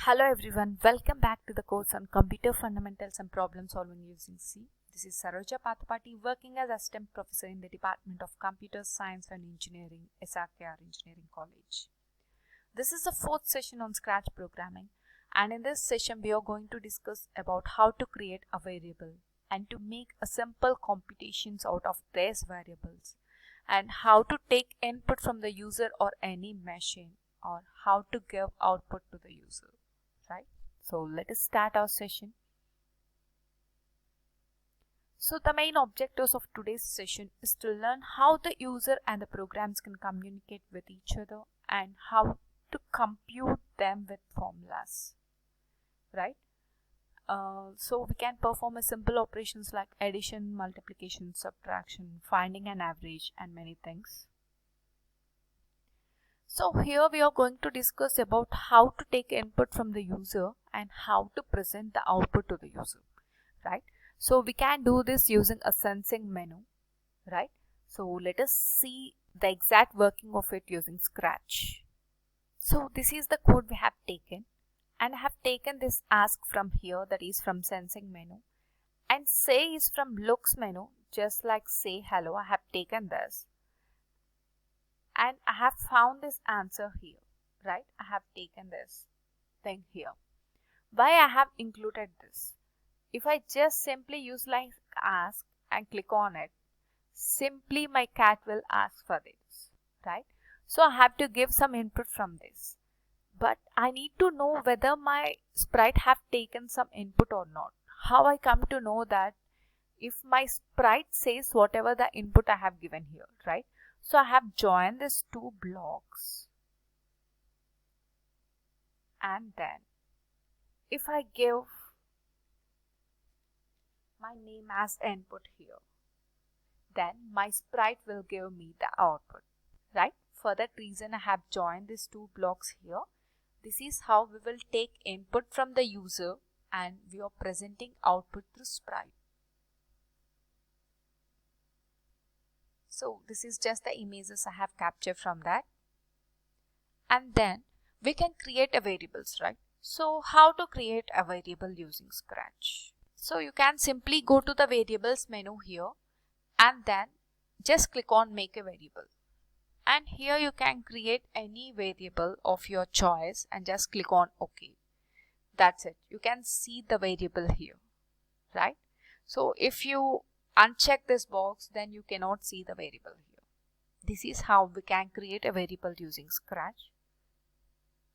Hello everyone, welcome back to the course on Computer Fundamentals and Problem Solving using C. This is Saroja Pathapati, working as Assistant Professor in the Department of Computer Science and Engineering, SRKR Engineering College. This is the fourth session on Scratch programming, and in this session we are going to discuss about how to create a variable and to make a simple computations out of these variables, and how to take input from the user or any machine, or how to give output to the user. Right? So let us start our session. So the main objectives of today's session is to learn how the user and the programs can communicate with each other and how to compute them with formulas. Right? So we can perform a simple operations like addition, multiplication, subtraction, finding an average, and many things. So here we are going to discuss about how to take input from the user and how to present the output to the user, right? So we can do this using a sensing menu, right? So let us see the exact working of it using Scratch. So this is the code we have taken, and I have taken this ask from here, that is from sensing menu, and say is from looks menu, just like say hello. I have taken this. And I have found this answer here, right? I have taken this thing here. Why I have included this? If I just simply use like ask and click on it, simply my cat will ask for this, right? So I have to give some input from this. But I need to know whether my sprite have taken some input or not. How I come to know that? If my sprite says whatever the input I have given here, right? So I have joined these two blocks, and then if I give my name as input here, then my sprite will give me the output, right? For that reason I have joined these two blocks here. This is how we will take input from the user and we are presenting output through sprite. So this is just the images I have captured from that. And then we can create a variables, right? So how to create a variable using Scratch? So you can simply go to the variables menu here and then just click on make a variable. And here you can create any variable of your choice and just click on OK. That's it. You can see the variable here, right? So if you uncheck this box, then you cannot see the variable here. This is how we can create a variable using Scratch.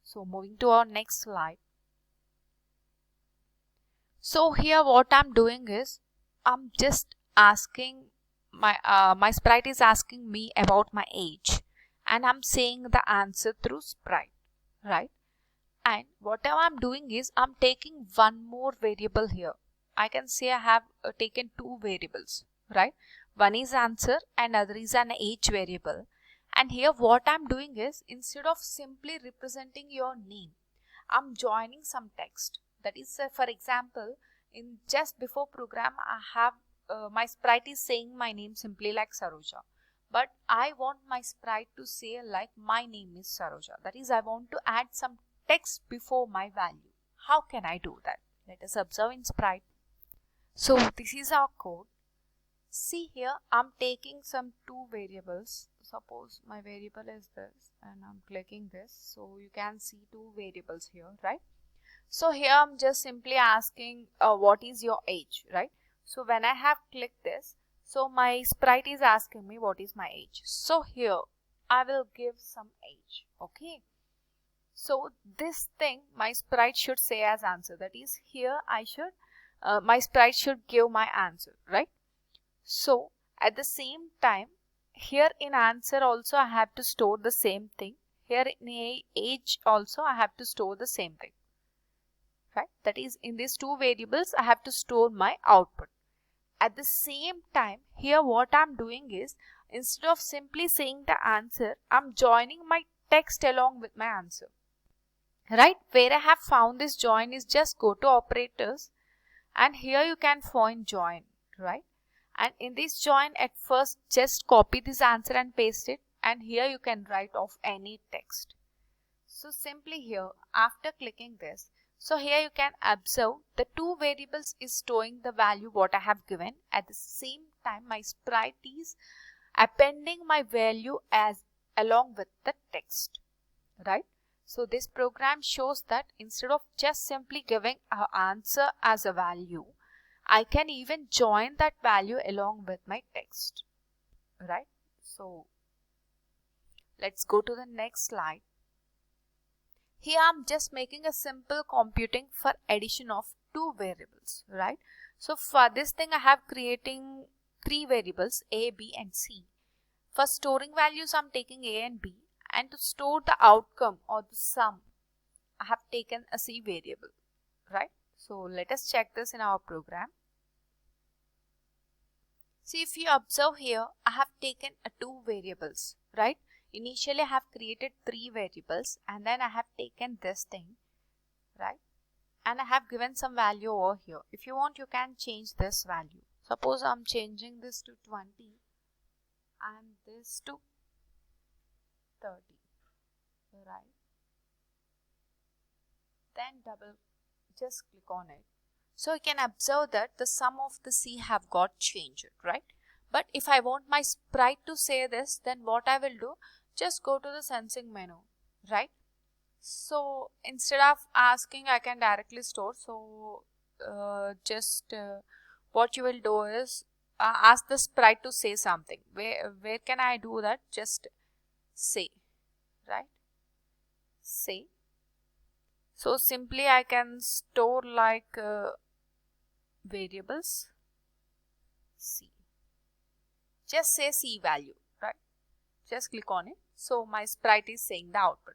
So moving to our next slide. So here what I'm doing is I'm just asking my sprite is asking me about my age, and I'm saying the answer through sprite, right? And whatever I'm doing is I'm taking one more variable here. I can say I have taken two variables, right? One is answer and other is an age variable. And here what I'm doing is, instead of simply representing your name, I'm joining some text. That is, for example, in just before program, I have my sprite is saying my name simply like Saroja. But I want my sprite to say like my name is Saroja. That is, I want to add some text before my value. How can I do that? Let us observe in sprite. So this is our code. See here, I'm taking some two variables. Suppose my variable is this and I'm clicking this. So you can see two variables here, right? So here I'm just simply asking what is your age, right? So when I have clicked this, so my sprite is asking me what is my age. So here I will give some age, okay? So this thing my sprite should say as answer. That is, here I should my sprite should give my answer, right? So at the same time, here in answer also I have to store the same thing. Here in age also I have to store the same thing, right? That is, in these two variables I have to store my output. At the same time, here what I'm doing is, instead of simply saying the answer, I'm joining my text along with my answer. Right, where I have found this join is just go to operators, and here you can find join, right? And in this join, at first just copy this answer and paste it, and here you can write off any text. So simply here, after clicking this, So here you can observe the two variables is storing the value what I have given. At the same time my sprite is appending my value as along with the text, right? So this program shows that instead of just simply giving our answer as a value, I can even join that value along with my text, right? So let's go to the next slide. Here I'm just making a simple computing for addition of two variables, right? So for this thing I have creating three variables A, B and C. For storing values I'm taking A and B, and to store the outcome or the sum I have taken a C variable, right? So let us check this in our program. See, if you observe here, I have taken two variables, right? Initially I have created three variables and then I have taken this thing, right? And I have given some value over here. If you want, you can change this value. Suppose I'm changing this to 20 and this to 30, right? Then just click on it. So you can observe that the sum of the C have got changed, right? But if I want my sprite to say this, then what I will do, just go to the sensing menu, right? So instead of asking, I can directly store. So what you will do is ask the sprite to say something. Where can I do that? Just say, right? Say. So simply I can store like variables C. Just say C value, right? Just click on it. So my sprite is saying the output.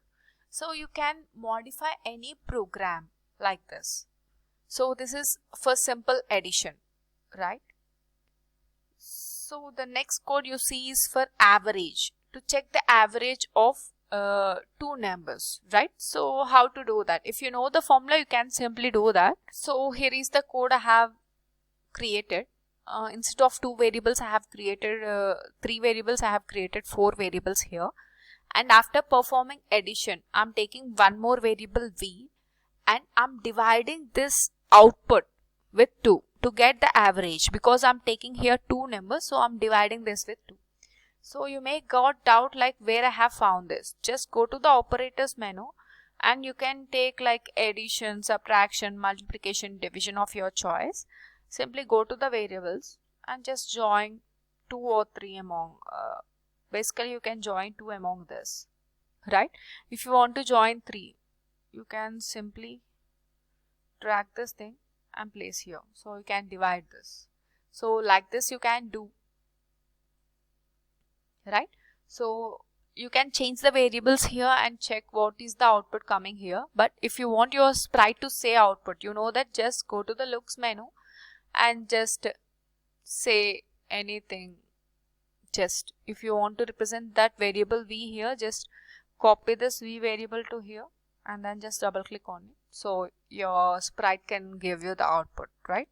So you can modify any program like this. So this is for simple addition, right? So the next code you see is for average, to check the average of two numbers, right? So how to do that? If you know the formula, you can simply do that. So here is the code I have created. Instead of two variables, I have created three variables. I have created four variables here. And after performing addition, I'm taking one more variable V and I'm dividing this output with 2 to get the average, because I'm taking here two numbers, so I'm dividing this with 2. So you may got doubt like where I have found this. Just go to the operators menu and you can take like addition, subtraction, multiplication, division of your choice. Simply go to the variables and just join 2 or 3 among basically you can join 2 among this, right? If you want to join 3, you can simply drag this thing and place here. So you can divide this. So like this you can do, right? So you can change the variables here and check what is the output coming here. But if you want your sprite to say output, you know that just go to the looks menu and just say anything. Just if you want to represent that variable V here, just copy this V variable to here and then just double click on it. So your sprite can give you the output, right?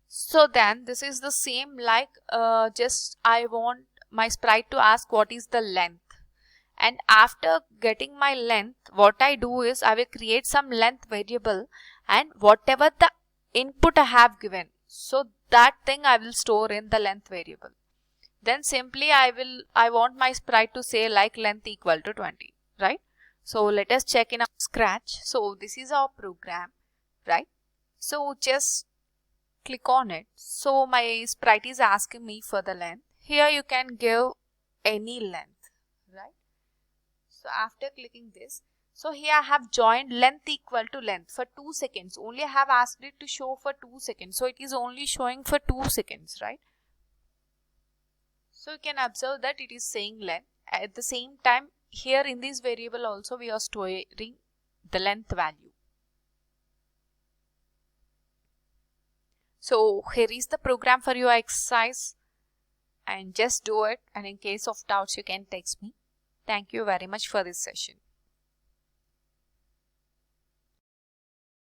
So then this is the same like just I want my sprite to ask what is the length. And after getting my length, what I do is I will create some length variable and whatever the input I have given, so that thing I will store in the length variable. Then simply I want my sprite to say like length equal to 20, right? So let us check in our Scratch. So this is our program, right? So just click on it. So my sprite is asking me for the length. Here you can give any length, right? So after clicking this, so here I have joined length equal to length for 2 seconds. Only I have asked it to show for 2 seconds. So it is only showing for 2 seconds, right? So you can observe that it is saying length. At the same time, here in this variable also we are storing the length value. So here is the program for your exercise, and just do it, and in case of doubts you can text me. Thank you very much for this session.